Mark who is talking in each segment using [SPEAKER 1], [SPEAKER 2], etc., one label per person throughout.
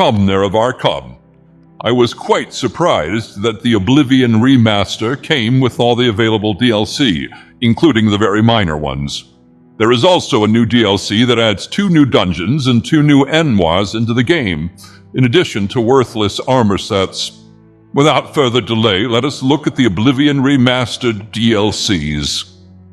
[SPEAKER 1] Come, Nerevar, come. I was quite surprised that the Oblivion Remaster came with all the available DLC, including the very minor ones. There is also a new DLC that adds 2 new dungeons and 2 new enmois into the game, in addition to worthless armor sets. Without further delay, let us look at the Oblivion Remastered DLCs.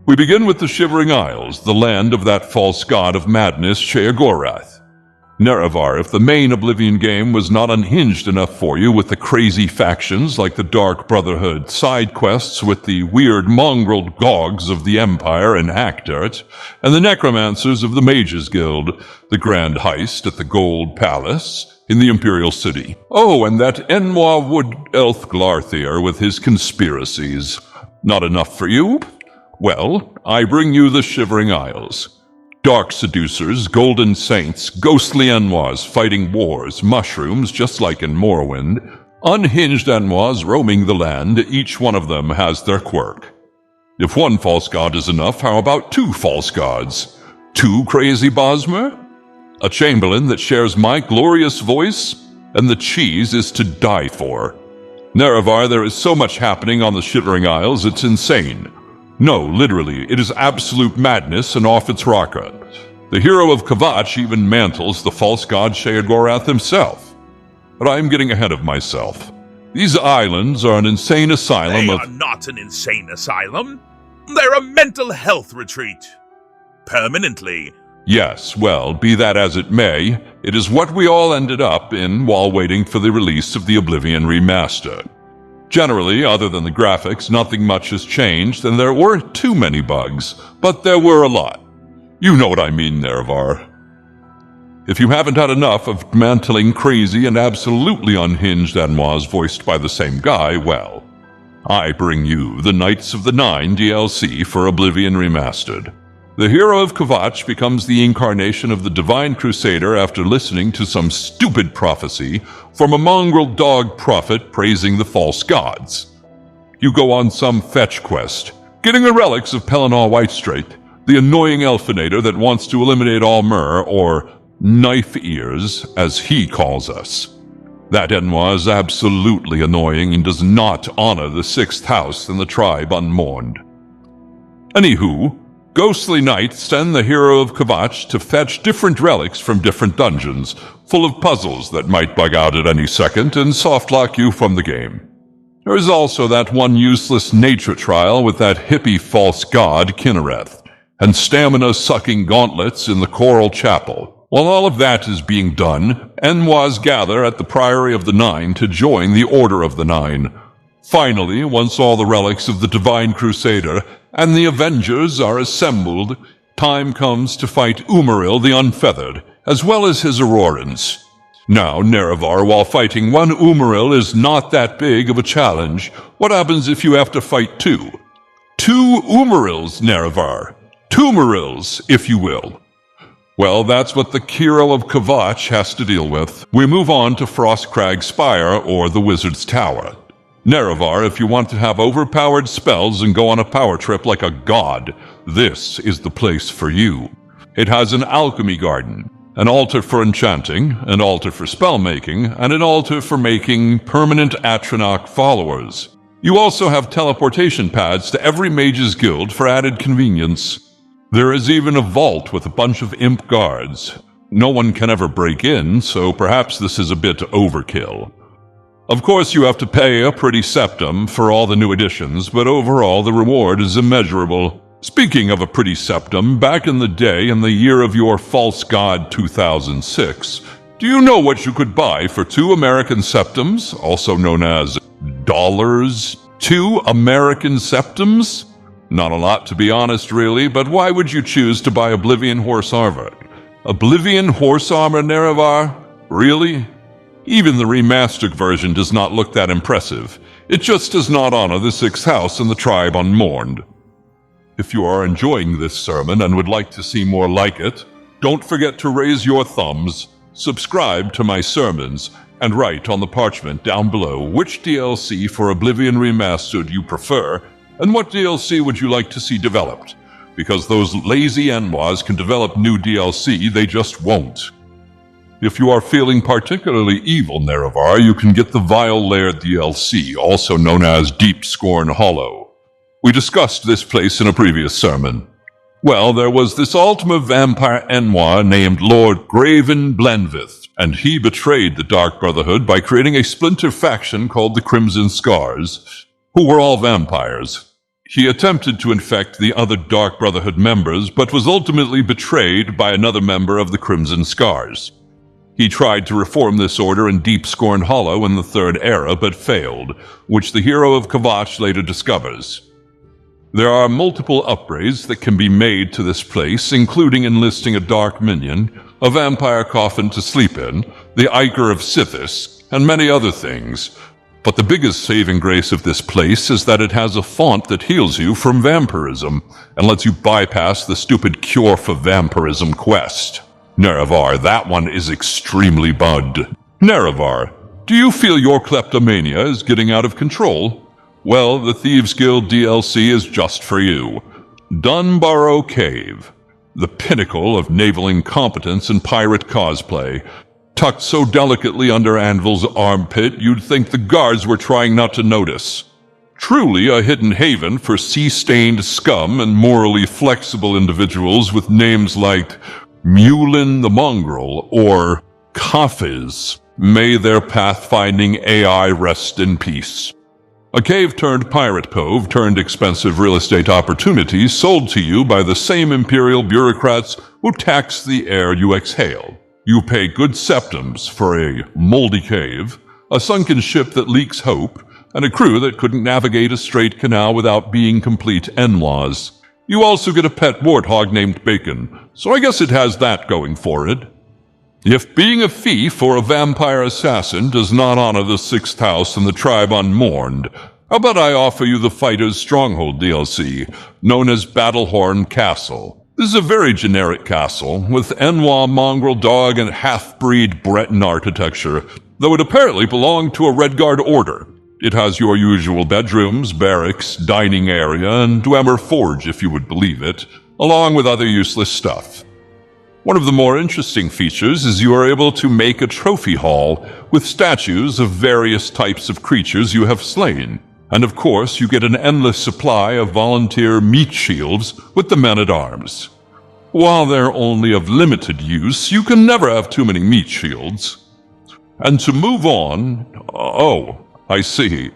[SPEAKER 1] We begin with the Shivering Isles, the land of that false god of madness, Sheogorath. Nerevar, if the main Oblivion game was not unhinged enough for you with the crazy factions like the Dark Brotherhood, side quests with the weird mongrel gogs of the Empire and Hackdirt, and the necromancers of the Mages Guild, the grand heist at the Gold Palace in the Imperial City. Oh, and that Enmois wood elf Glarthir with his conspiracies. Not enough for you? Well, I bring you the Shivering Isles. Dark seducers, golden saints, ghostly enmois fighting wars, mushrooms just like in Morrowind, unhinged enmois roaming the land, each one of them has their quirk. If one false god is enough, how about 2 false gods? 2 crazy Bosmer? A chamberlain that shares my glorious voice? And the cheese is to die for. Nerevar, there is so much happening on the Shivering Isles, it's insane. No, literally, it is absolute madness and off its rocker. The hero of Kvatch even mantles the false god Sheogorath himself. But I am getting ahead of myself. These islands are an insane asylum
[SPEAKER 2] They are not an insane asylum. They're a mental health retreat. Permanently.
[SPEAKER 1] Yes, well, be that as it may, it is what we all ended up in while waiting for the release of the Oblivion Remaster. Generally, other than the graphics, nothing much has changed, and there weren't too many bugs, but there were a lot. You know what I mean, Nerevar. If you haven't had enough of mantling crazy and absolutely unhinged enmois voiced by the same guy, well, I bring you the Knights of the Nine DLC for Oblivion Remastered. The hero of Kvatch becomes the incarnation of the Divine Crusader after listening to some stupid prophecy from a mongrel dog prophet praising the false gods. You go on some fetch quest, getting the relics of Pelennor Whitestrait, the annoying Elfinator that wants to eliminate all Myr, or Knife Ears, as he calls us. That enmois is absolutely annoying and does not honor the 6th house and the tribe unmourned. Anywho, ghostly knights send the hero of Kvatch to fetch different relics from different dungeons, full of puzzles that might bug out at any second and softlock you from the game. There is also that one useless nature trial with that hippie false god Kinnereth, and stamina-sucking gauntlets in the Choral Chapel. While all of that is being done, enmois gather at the Priory of the Nine to join the Order of the Nine. Finally, once all the relics of the Divine Crusader and the Avengers are assembled, time comes to fight Umaril the Unfeathered, as well as his Aurorans. Now, Nerevar, while fighting one Umaril is not that big of a challenge, what happens if you have to fight 2? 2 Umarils, Nerevar. Tumarils, if you will. Well, that's what the hero of Kvatch has to deal with. We move on to Frostcrag Spire, or the Wizard's Tower. Nerevar, if you want to have overpowered spells and go on a power trip like a god, this is the place for you. It has an alchemy garden, an altar for enchanting, an altar for spell-making, and an altar for making permanent Atronach followers. You also have teleportation pads to every mage's guild for added convenience. There is even a vault with a bunch of imp guards. No one can ever break in, so perhaps this is a bit overkill. Of course, you have to pay a pretty septum for all the new additions, but overall the reward is immeasurable. Speaking of a pretty septum, back in the day, in the year of your false god 2006, do you know what you could buy for 2 American septums, also known as dollars? 2 American septums? Not a lot, to be honest, really, but why would you choose to buy Oblivion Horse Armor? Oblivion Horse Armor, Nerevar? Really? Even the remastered version does not look that impressive. It just does not honor the 6th house and the tribe unmourned. If you are enjoying this sermon and would like to see more like it, don't forget to raise your thumbs, subscribe to my sermons, and write on the parchment down below which DLC for Oblivion Remastered you prefer, and what DLC would you like to see developed? Because those lazy enmois can develop new DLC, they just won't. If you are feeling particularly evil, Nerevar, you can get the Vile Lair DLC, also known as Deepscorn Hollow. We discussed this place in a previous sermon. Well, there was this Ultima Vampire Enoir named Lord Graven Blenvith, and he betrayed the Dark Brotherhood by creating a splinter faction called the Crimson Scars, who were all vampires. He attempted to infect the other Dark Brotherhood members, but was ultimately betrayed by another member of the Crimson Scars. He tried to reform this order in Deepscorn Hollow in the Third Era, but failed, which the hero of Kvatch later discovers. There are multiple upgrades that can be made to this place, including enlisting a dark minion, a vampire coffin to sleep in, the Ichor of Sithis, and many other things. But the biggest saving grace of this place is that it has a font that heals you from vampirism, and lets you bypass the stupid Cure for Vampirism quest. Nerevar, that one is extremely bugged. Nerevar, do you feel your kleptomania is getting out of control? Well, the Thieves Guild DLC is just for you. Dunbarrow Cave, the pinnacle of naval incompetence and pirate cosplay. Tucked so delicately under Anvil's armpit, you'd think the guards were trying not to notice. Truly a hidden haven for sea-stained scum and morally flexible individuals with names like Mulin the Mongrel or Kafiz. May their pathfinding AI rest in peace. A cave-turned-pirate cove turned expensive real estate opportunities sold to you by the same imperial bureaucrats who tax the air you exhale. You pay good septums for a moldy cave, a sunken ship that leaks hope, and a crew that couldn't navigate a straight canal without being complete en-laws. You also get a pet warthog named Bacon, so I guess it has that going for it. If being a thief or a vampire assassin does not honor the Sixth House and the Tribe Unmourned, how about I offer you the Fighter's Stronghold DLC, known as Battlehorn Castle. This is a very generic castle, with Enoir mongrel dog and half-breed Breton architecture, though it apparently belonged to a Red Guard order. It has your usual bedrooms, barracks, dining area, and Dwemer Forge, if you would believe it, along with other useless stuff. One of the more interesting features is you are able to make a trophy hall with statues of various types of creatures you have slain. And of course, you get an endless supply of volunteer meat shields with the men-at-arms. While they're only of limited use, you can never have too many meat shields. And to move on... Oh, I see.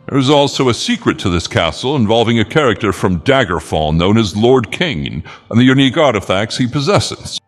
[SPEAKER 1] There's also a secret to this castle involving a character from Daggerfall known as Lord Kane and the unique artifacts he possesses.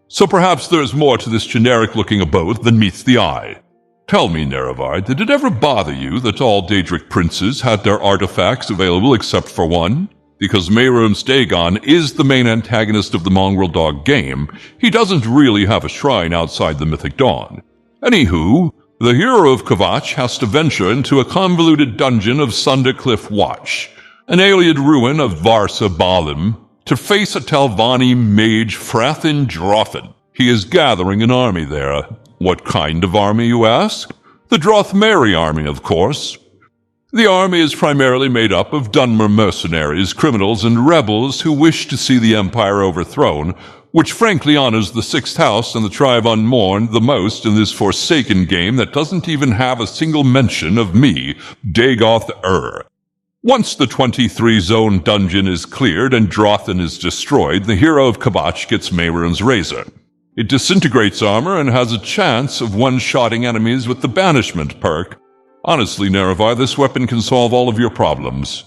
[SPEAKER 1] So perhaps there's more to this generic-looking abode than meets the eye. Tell me, Nerevar, did it ever bother you that all Daedric princes had their artifacts available except for one? Because Mehrunes Dagon is the main antagonist of the Mongrel Dog game, he doesn't really have a shrine outside the Mythic Dawn. Anywho, the hero of Kvatch has to venture into a convoluted dungeon of Sundercliff Watch, an alien ruin of Varsa Balim, to face a Talvani mage Frathin Drothin. He is gathering an army there. What kind of army, you ask? The Drothmeri army, of course. The army is primarily made up of Dunmer mercenaries, criminals, and rebels who wish to see the Empire overthrown, which frankly honors the Sixth House and the Tribe Unmourned the most in this Forsaken game that doesn't even have a single mention of me, Dagoth Ur. Once the 23-zone dungeon is cleared and Drothin is destroyed, the hero of Kvatch gets Mehrunes Razor. It disintegrates armor and has a chance of one-shotting enemies with the Banishment perk. Honestly, Nerevar, this weapon can solve all of your problems.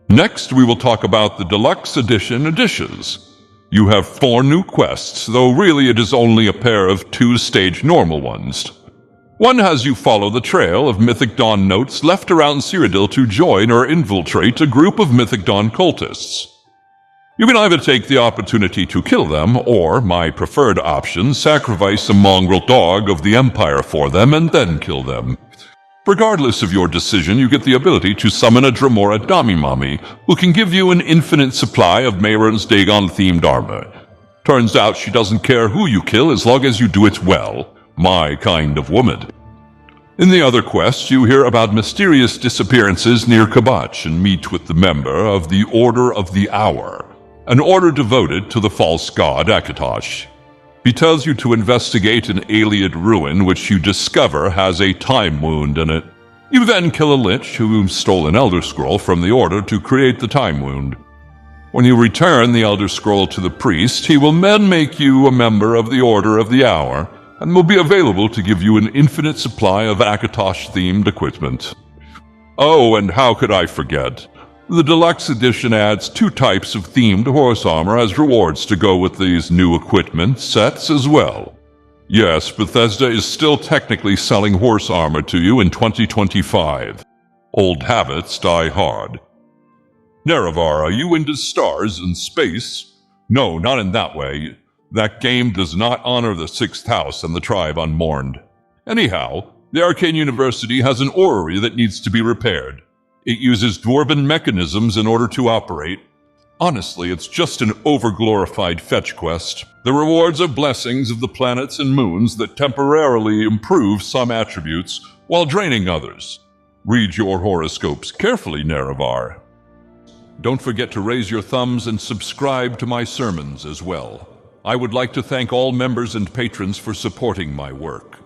[SPEAKER 1] Next, we will talk about the Deluxe Edition additions. You have 4 new quests, though really it is only a pair of 2-stage normal ones. One has you follow the trail of Mythic Dawn notes left around Cyrodiil to join or infiltrate a group of Mythic Dawn cultists. You can either take the opportunity to kill them, or, my preferred option, sacrifice a mongrel dog of the Empire for them and then kill them. Regardless of your decision, you get the ability to summon a Dremora Damimami, who can give you an infinite supply of Mehrunes Dagon-themed armor. Turns out she doesn't care who you kill as long as you do it well. My kind of woman. In the other quests, you hear about mysterious disappearances near Kvatch and meet with the member of the Order of the Hour, an order devoted to the false god Akatosh. He tells you to investigate an alien ruin which you discover has a time wound in it. You then kill a lich who stole an Elder Scroll from the Order to create the time wound. When you return the Elder Scroll to the priest, he will then make you a member of the Order of the Hour, and will be available to give you an infinite supply of Akatosh-themed equipment. Oh, and how could I forget? The Deluxe Edition adds 2 types of themed horse armor as rewards to go with these new equipment sets as well. Yes, Bethesda is still technically selling horse armor to you in 2025. Old habits die hard. Nerevar, are you into stars and space? No, not in that way. That game does not honor the 6th house and the tribe unmourned. Anyhow, the Arcane University has an orrery that needs to be repaired. It uses dwarven mechanisms in order to operate. Honestly, it's just an overglorified fetch quest. The rewards are blessings of the planets and moons that temporarily improve some attributes while draining others. Read your horoscopes carefully, Nerevar. Don't forget to raise your thumbs and subscribe to my sermons as well. I would like to thank all members and patrons for supporting my work.